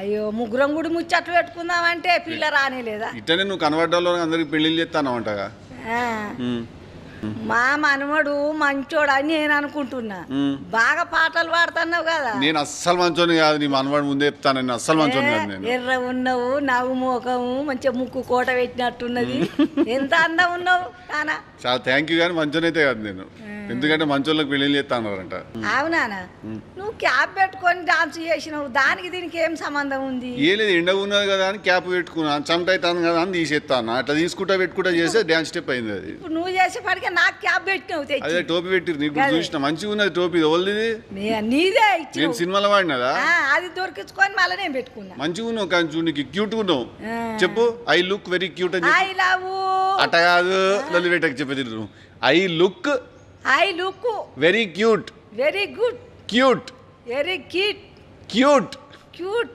అయ్యో ముగ్గురం గుడి ముచ్చట్లు పెట్టుకుందామంటే పిల్ల రానేలేదా ఇట్టనే నువ్వు కనబడ్డాలో అందరికి పెళ్లిళ్ళు చేస్తాను అంటగా మా మనవడు మంచోడు అని నేను అనుకుంటున్నా బాగా పాటలు పాడుతున్నావు కదా నేను అస్సలు మంచోని కాదు నీ మనవాడు ముందే చెప్తాను నేను అస్సలు మంచోని కాదు నేను ఎర్ర ఉన్నావు నవ్వు మోకము మంచిగా ముక్కు కోట పెట్టినట్టున్నది ఎంత అందం ఉన్నావు నానా చాలా థ్యాంక్ యూ కానీ మంచోని అయితే కాదు నేను ఎందుకంటే మంచోళ్ళకి పెళ్లిళ్ళు చేస్తానంట అవునానా నువ్వు క్యాప్ పెట్టుకొని డాన్స్ చేసినావు దానికి దీనికి ఏం సంబంధం ఉంది ఏ లేదు ఎండ ఉన్నది కదా అని క్యాప్ పెట్టుకున్నాను చెమట అవుతాను కదా అని తీసేస్తాను అట్లా తీసుకుంటా పెట్టుకుంటా చేస్తే డ్యాన్స్ స్టెప్ అయింది అది ఇప్పుడు నువ్వు చేసేపాటికే నాకు క్యాప్ పెట్టినావు అదే టోపీ పెట్టి నీకు చూసిన మంచిగా ఉన్నది టోపీ ఓల్ది నీదే నేను సినిమాలో వాడినదా అది దొరికించుకొని మళ్ళీ నేను పెట్టుకున్నా మంచిగా ఉన్నావు కానీ చూడు నీకు క్యూట్ ఉన్నావు చెప్పు ఐ లుక్ వెరీ క్యూట్ అని ఐ లవ్ అట్ట కాదు లొల్లి పెట్టకు చెప్పేది I look very cute very good cute very cute cute cute